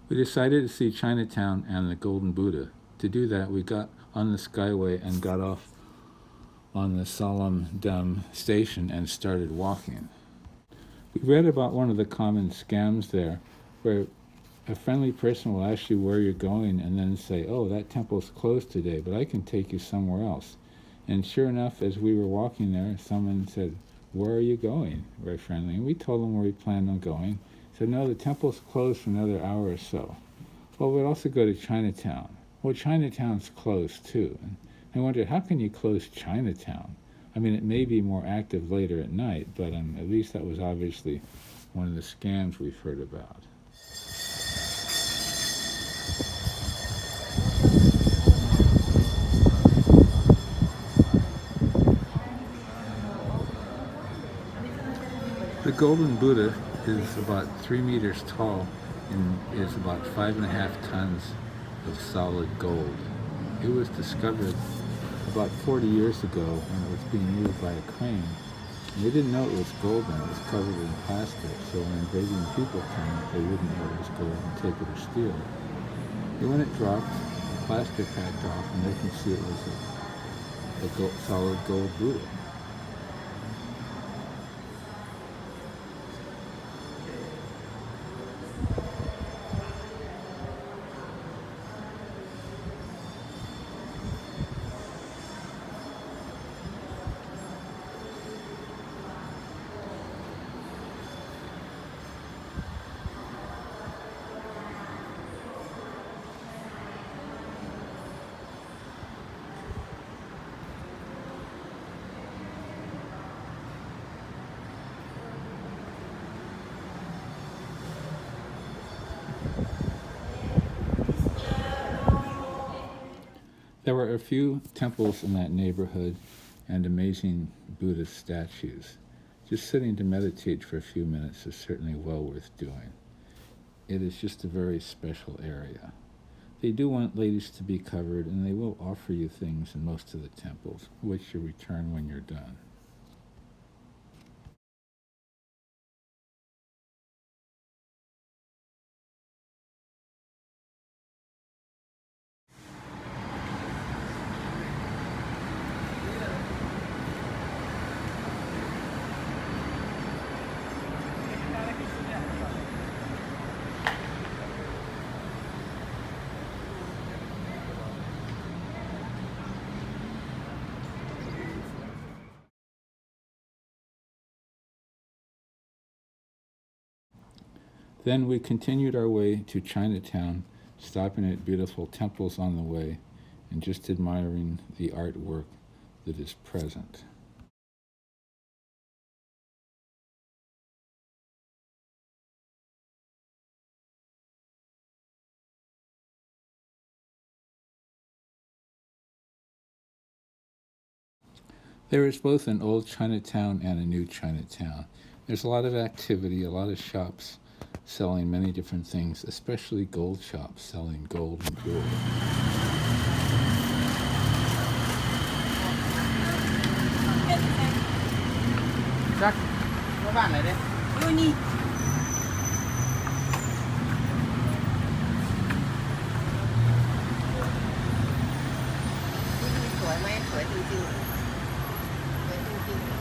We decided to see Chinatown and the Golden Buddha. To do that, we got on the Skyway and got off on the Solemn Dam station and started walking. We read about one of the common scams there, where a friendly person will ask you where you're going and then say, "Oh, that temple's closed today, but I can take you somewhere else." And sure enough, as we were walking there, someone said, "Where are you going?" Very friendly. And we told them where we planned on going. Said, "No, the temple's closed for another hour or so." "Well, we'd also go to Chinatown." "Well, Chinatown's closed too." And I wondered, how can you close Chinatown? I mean, it may be more active later at night, but at least that was obviously one of the scams we've heard about. The Golden Buddha is about 3 meters tall and is about 5.5 tons of solid gold. It was discovered about 40 years ago when it was being moved by a crane. And they didn't know it was gold and it was covered in plastic, so when invading people came, they wouldn't know it was gold and take it or steal it. And when it dropped, the plastic packed off and they can see it was a solid gold Buddha. There were a few temples in that neighborhood and amazing Buddhist statues. Just sitting to meditate for a few minutes is certainly well worth doing. It is just a very special area. They do want ladies to be covered, and they will offer you things in most of the temples, which you return when you're done. Then we continued our way to Chinatown, stopping at beautiful temples on the way and just admiring the artwork that is present. There is both an old Chinatown and a new Chinatown. There's a lot of activity, a lot of shops selling many different things, especially gold shops selling gold and jewelry. Chắc các bạn này đấy. Uni. สวยไหมสวยจริงๆสวยจริงๆ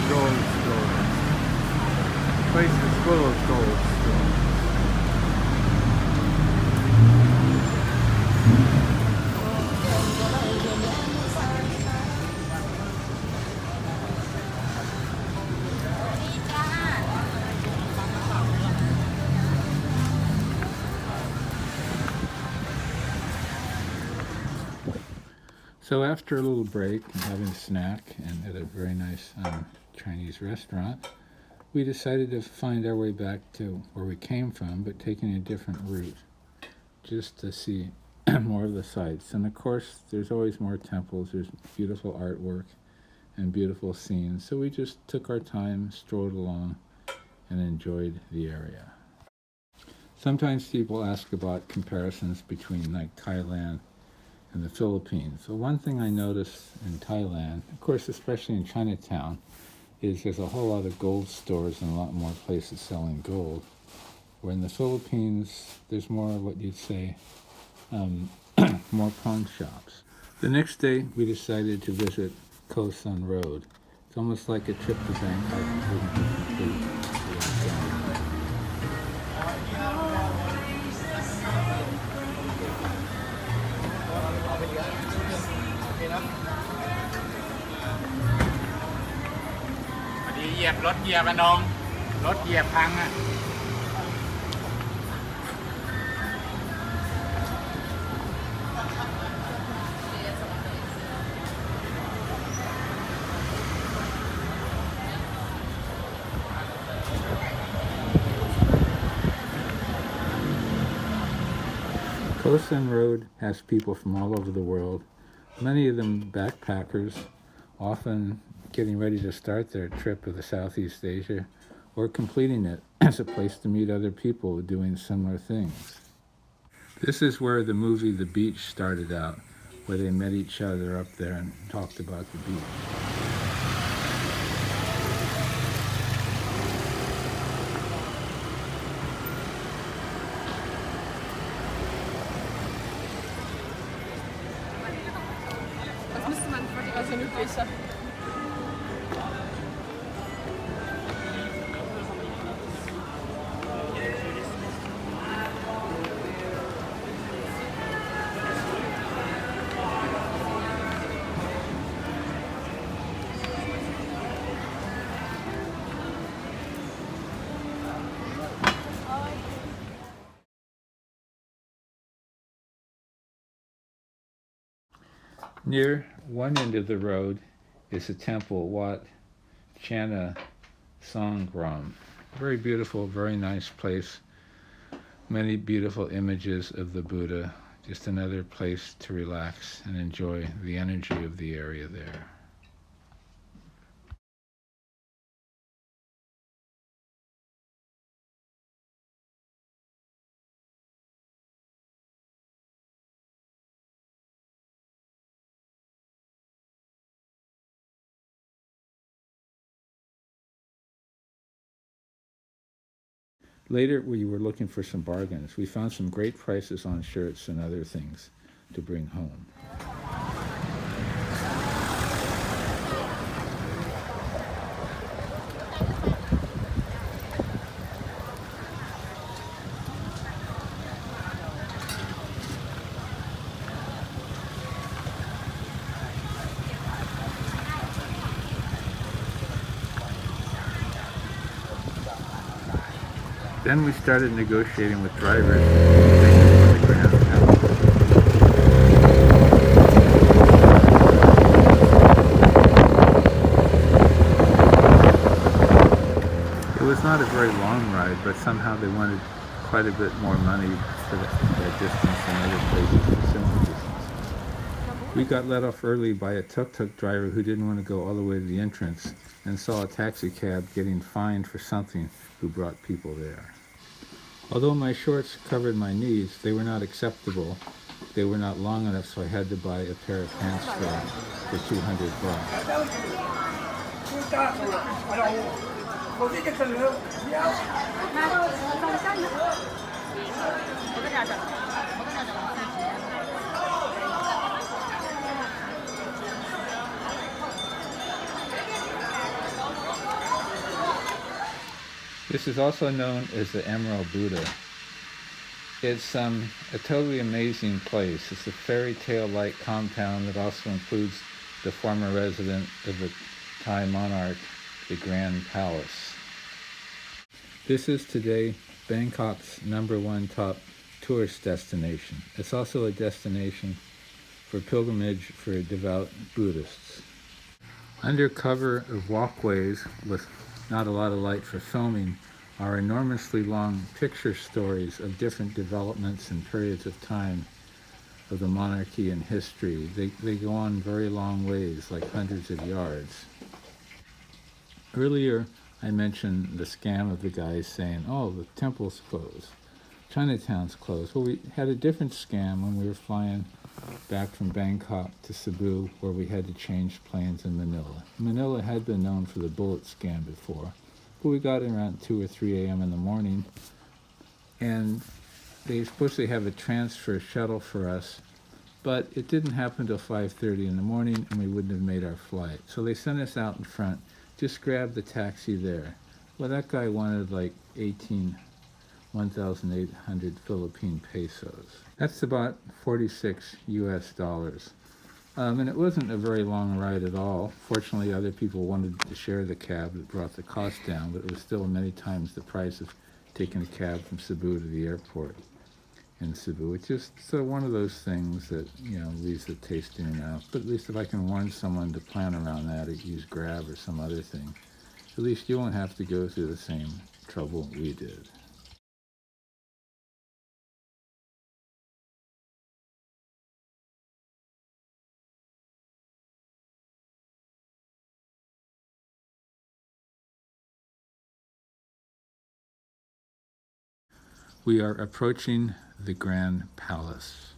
Gold stores. The place is full of gold stores. So after a little break and having a snack and at a very nice Chinese restaurant, we decided to find our way back to where we came from, but taking a different route, just to see more of the sights. And of course, there's always more temples. There's beautiful artwork and beautiful scenes. So we just took our time, strolled along, and enjoyed the area. Sometimes people ask about comparisons between like Thailand and the Philippines. So one thing I noticed in Thailand, of course, especially in Chinatown, is there's a whole lot of gold stores and a lot more places selling gold. Where in the Philippines, there's more what you'd say, more pawn shops. The next day, we decided to visit Khao Road. It's almost like a trip to Bangkok wouldn't be complete without going. พอดีเหยียบรถเหยียบอะน้องรถเหยียบพังอะ Khao Road has people from all over the world, many of them backpackers, often getting ready to start their trip of the Southeast Asia or completing it as a place to meet other people doing similar things. This is where the movie The Beach started out, where they met each other up there and talked about the beach. Das müsste man also üblicher. Near one end of the road is the temple Wat Chana Songgram. Very beautiful, very nice place. Many beautiful images of the Buddha. Just another place to relax and enjoy the energy of the area there. Later, we were looking for some bargains. We found some great prices on shirts and other things to bring home. Then we started negotiating with drivers to take us to the Grand Palace. It was not a very long ride, but somehow they wanted quite a bit more money for that distance than other places for similar distance. We got let off early by a tuk-tuk driver who didn't want to go all the way to the entrance and saw a taxi cab getting fined for something who brought people there. Although my shorts covered my knees, they were not acceptable. They were not long enough, so I had to buy a pair of pants for 200 baht. This is also known as the Emerald Buddha. It's a totally amazing place. It's a fairy tale-like compound that also includes the former residence of the Thai monarch, the Grand Palace. This is today Bangkok's #1 top tourist destination. It's also a destination for pilgrimage for devout Buddhists. Under cover of walkways with not a lot of light for filming are enormously long picture stories of different developments and periods of time of the monarchy in history. They go on very long ways, like hundreds of yards. Earlier, I mentioned the scam of the guys saying, oh, the temple's closed, Chinatown's closed. Well, we had a different scam when we were flying back from Bangkok to Cebu, where we had to change planes in Manila. Manila had been known for the bullet scam before, but we got in around 2 or 3 a.m. in the morning, and they were supposed to have a transfer shuttle for us, but it didn't happen until 5:30 in the morning, and we wouldn't have made our flight. So they sent us out in front, just grab the taxi there. Well, that guy wanted like 1,800 Philippine pesos. That's about 46 US dollars. And it wasn't a very long ride at all. Fortunately, other people wanted to share the cab that brought the cost down, but it was still many times the price of taking a cab from Cebu to the airport in Cebu. It's just one of those things that, leaves a taste in your mouth. But at least if I can warn someone to plan around that or use Grab or some other thing, at least you won't have to go through the same trouble we did. We are approaching the Grand Palace.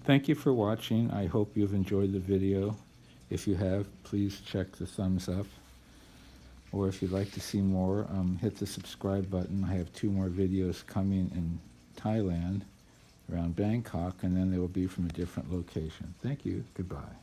Thank you for watching. I hope you've enjoyed the video. If you have, please check the thumbs up. Or if you'd like to see more, hit the subscribe button. I have 2 more videos coming in Thailand, around Bangkok, and then they will be from a different location. Thank you. Goodbye.